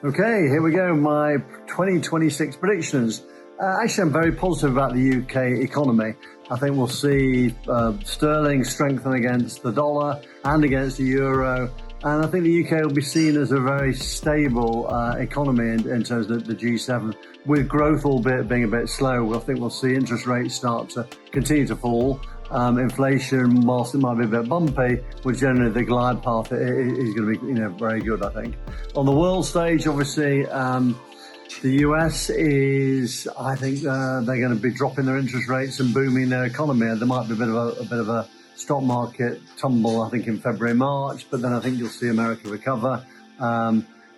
Okay, here we go. My 2026 predictions. Actually, I'm very positive about the UK economy. I think we'll see sterling strengthen against the dollar and against the euro. And I think the UK will be seen as a very stable economy in terms of the G7, with growth albeit being a bit slow. I think we'll see interest rates start to continue to fall. Inflation, whilst it might be a bit bumpy, well, generally the glide path is going to be, very good, I think. On the world stage, obviously, the US is, I think, they're going to be dropping their interest rates and booming their economy. There might be a bit of a stock market tumble, I think, in February, March, but then I think you'll see America recover.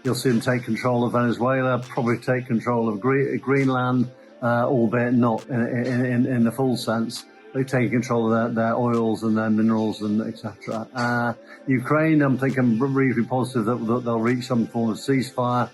You'll see them take control of Venezuela, probably take control of Greenland, albeit not in the full sense. They take control of their oils and their minerals and etc. Ukraine, I'm thinking reasonably positive that they'll reach some form of ceasefire.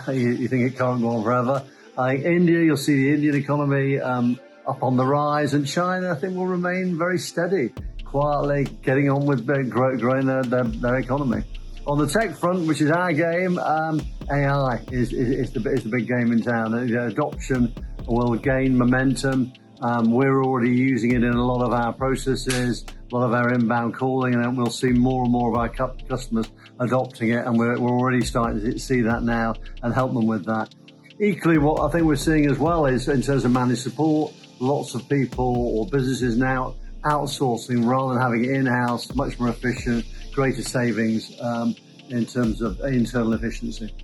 You think it can't go on forever. I think India, you'll see the Indian economy up on the rise, and China, I think, will remain very steady, quietly getting on with growing their economy. On the tech front, which is our game, AI is the big game in town. Adoption will gain momentum. We're already using it in a lot of our processes, a lot of our inbound calling, and we'll see more and more of our customers adopting it, and we're already starting to see that now and help them with that. Equally, what I think we're seeing as well is, in terms of managed support, lots of people or businesses now outsourcing rather than having it in-house, much more efficient, greater savings in terms of internal efficiency.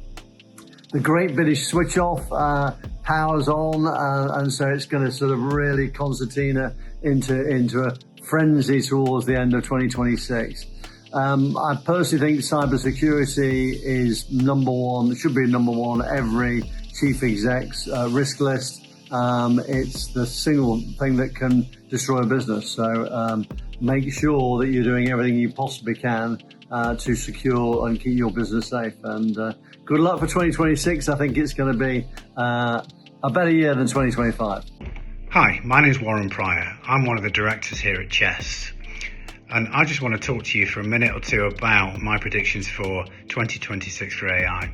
The Great British Switch Off power's on, and so it's going to sort of really concertina into a frenzy towards the end of 2026. I personally think cybersecurity is number one, should be number one every chief exec's risk list. It's the single thing that can destroy a business. So make sure that you're doing everything you possibly can to secure and keep your business safe. And good luck for 2026. I think it's going to be a better year than 2025. Hi, my name is Warren Pryer. I'm one of the directors here at Chess. And I just want to talk to you for a minute or two about my predictions for 2026 for AI.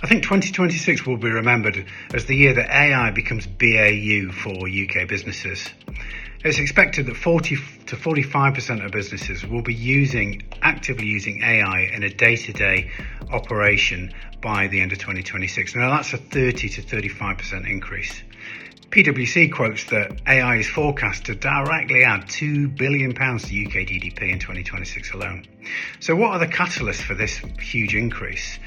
I think 2026 will be remembered as the year that AI becomes BAU for UK businesses. It's expected that 40 to 45% of businesses will be actively using AI in a day-to-day operation by the end of 2026. Now that's a 30 to 35% increase. PwC quotes that AI is forecast to directly add £2 billion to UK GDP in 2026 alone. So what are the catalysts for this huge increase?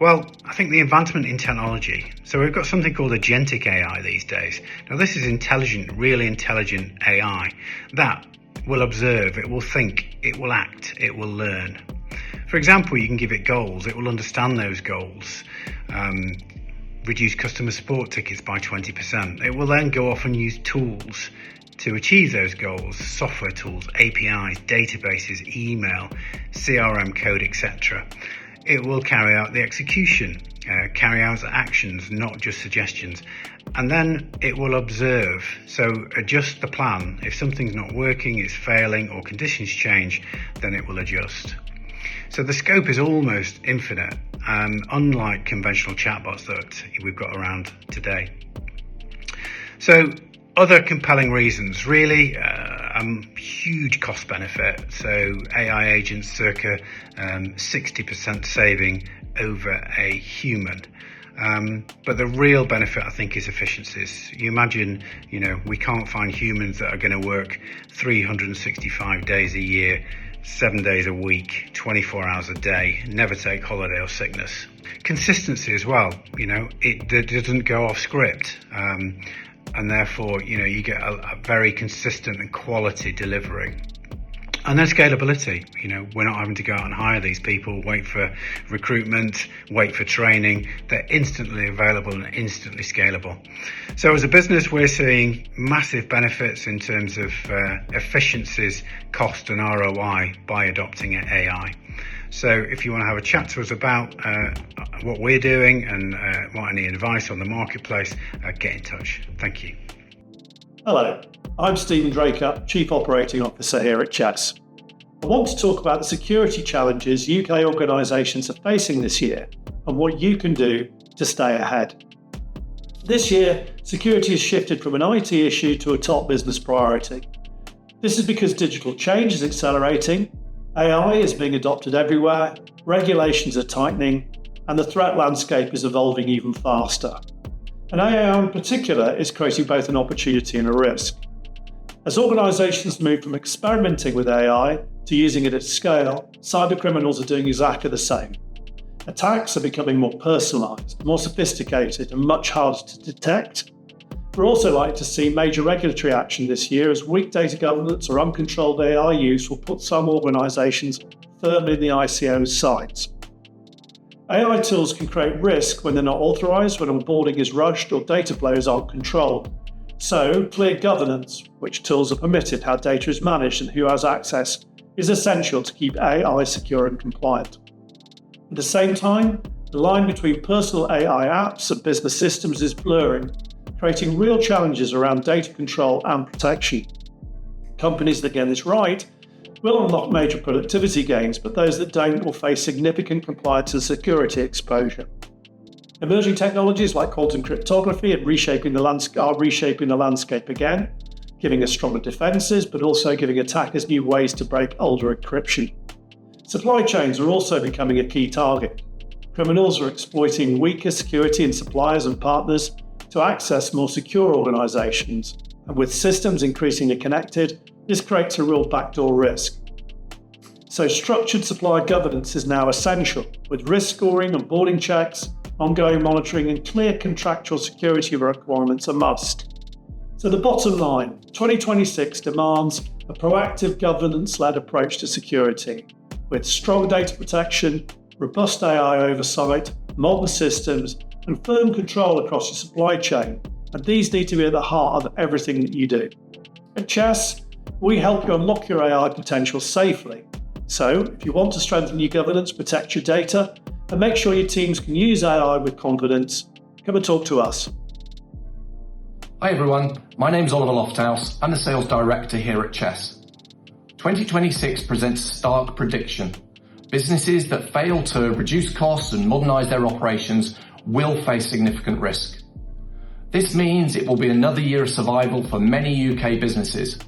Well, I think the advancement in technology. So we've got something called agentic AI these days. Now this is intelligent, really intelligent AI that will observe, it will think, it will act, it will learn. For example, you can give it goals, it will understand those goals. Reduce customer support tickets by 20%. It will then go off and use tools to achieve those goals, software tools, APIs, databases, email, CRM code, etc. It will carry out the execution, carry out actions, not just suggestions. And then it will observe, so adjust the plan. If something's not working, it's failing, or conditions change, then it will adjust. So the scope is almost infinite, unlike conventional chatbots that we've got around today. So other compelling reasons, really, huge cost benefit. So AI agents circa 60% saving over a human. But the real benefit, I think, is efficiencies. You imagine, we can't find humans that are going to work 365 days a year, 7 days a week, 24 hours a day, never take holiday or sickness. Consistency as well, it doesn't go off script. And therefore, you get a very consistent and quality delivery. And then scalability, we're not having to go out and hire these people, wait for recruitment, wait for training. They're instantly available and instantly scalable. So as a business, we're seeing massive benefits in terms of efficiencies, cost and ROI by adopting AI. So if you want to have a chat to us about what we're doing and want any advice on the marketplace, get in touch. Thank you. Hello, I'm Stephen Dracup, Chief Operating Officer here at Chess. I want to talk about the security challenges UK organisations are facing this year and what you can do to stay ahead. This year, security has shifted from an IT issue to a top business priority. This is because digital change is accelerating, AI is being adopted everywhere, regulations are tightening, and the threat landscape is evolving even faster. And AI in particular is creating both an opportunity and a risk. As organisations move from experimenting with AI to using it at scale, cybercriminals are doing exactly the same. Attacks are becoming more personalised, more sophisticated, and much harder to detect. We're also likely to see major regulatory action this year as weak data governance or uncontrolled AI use will put some organisations firmly in the ICO's sights. AI tools can create risk when they're not authorised, when onboarding is rushed, or data flows aren't controlled. So, clear governance, which tools are permitted, how data is managed, and who has access, is essential to keep AI secure and compliant. At the same time, the line between personal AI apps and business systems is blurring, creating real challenges around data control and protection. Companies that get this right will unlock major productivity gains, but those that don't will face significant compliance and security exposure. Emerging technologies like quantum cryptography are reshaping the landscape again, giving us stronger defences, but also giving attackers new ways to break older encryption. Supply chains are also becoming a key target. Criminals are exploiting weaker security in suppliers and partners to access more secure organisations, and with systems increasingly connected, this creates a real backdoor risk. So structured supply governance is now essential, with risk scoring, onboarding checks, ongoing monitoring, and clear contractual security requirements a must. So the bottom line, 2026 demands a proactive governance-led approach to security, with strong data protection, robust AI oversight, modern systems, and firm control across your supply chain. And these need to be at the heart of everything that you do. At Chess, we help you unlock your AI potential safely. So, if you want to strengthen your governance, protect your data, and make sure your teams can use AI with confidence, come and talk to us. Hi everyone, my name's Oliver Lofthouse. I'm the Sales Director here at Chess. 2026 presents a stark prediction. Businesses that fail to reduce costs and modernise their operations will face significant risk. This means it will be another year of survival for many UK businesses.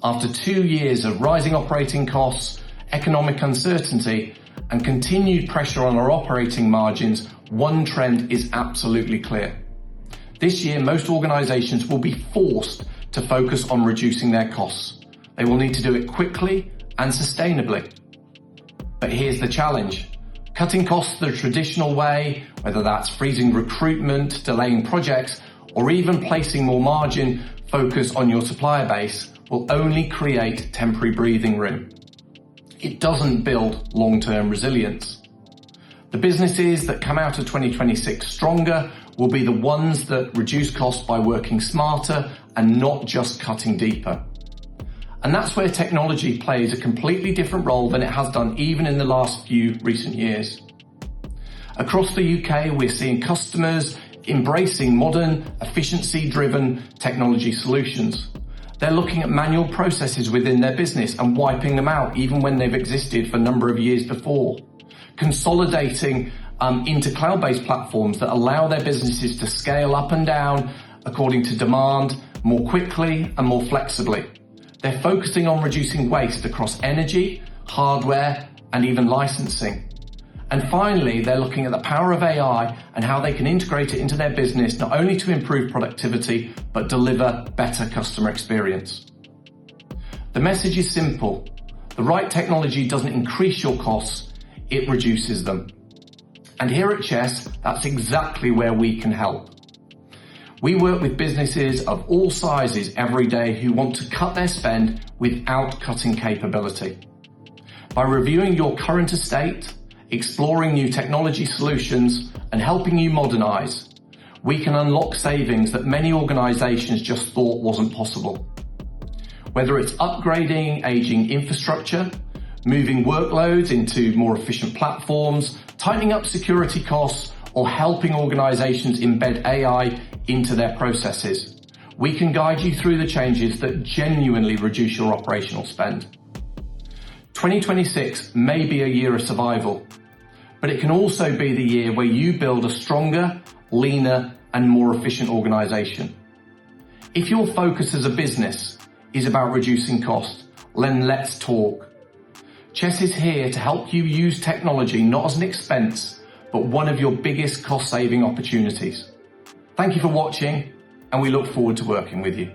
After 2 years of rising operating costs, economic uncertainty, and continued pressure on our operating margins, one trend is absolutely clear. This year, most organisations will be forced to focus on reducing their costs. They will need to do it quickly and sustainably. But here's the challenge. Cutting costs the traditional way, whether that's freezing recruitment, delaying projects, or even placing more margin focus on your supplier base, will only create temporary breathing room. It doesn't build long-term resilience. The businesses that come out of 2026 stronger will be the ones that reduce costs by working smarter and not just cutting deeper. And that's where technology plays a completely different role than it has done even in the last few recent years. Across the UK, we're seeing customers embracing modern, efficiency-driven technology solutions. They're looking at manual processes within their business and wiping them out even when they've existed for a number of years before. Consolidating into cloud-based platforms that allow their businesses to scale up and down according to demand more quickly and more flexibly. They're focusing on reducing waste across energy, hardware, and even licensing. And finally, they're looking at the power of AI and how they can integrate it into their business, not only to improve productivity, but deliver better customer experience. The message is simple. The right technology doesn't increase your costs, it reduces them. And here at Chess, that's exactly where we can help. We work with businesses of all sizes every day who want to cut their spend without cutting capability. By reviewing your current estate, exploring new technology solutions, and helping you modernise, we can unlock savings that many organisations just thought wasn't possible. Whether it's upgrading aging infrastructure, moving workloads into more efficient platforms, tightening up security costs, or helping organisations embed AI into their processes, we can guide you through the changes that genuinely reduce your operational spend. 2026 may be a year of survival, but it can also be the year where you build a stronger, leaner, and more efficient organisation. If your focus as a business is about reducing cost, then let's talk. Chess is here to help you use technology not as an expense, but one of your biggest cost-saving opportunities. Thank you for watching, and we look forward to working with you.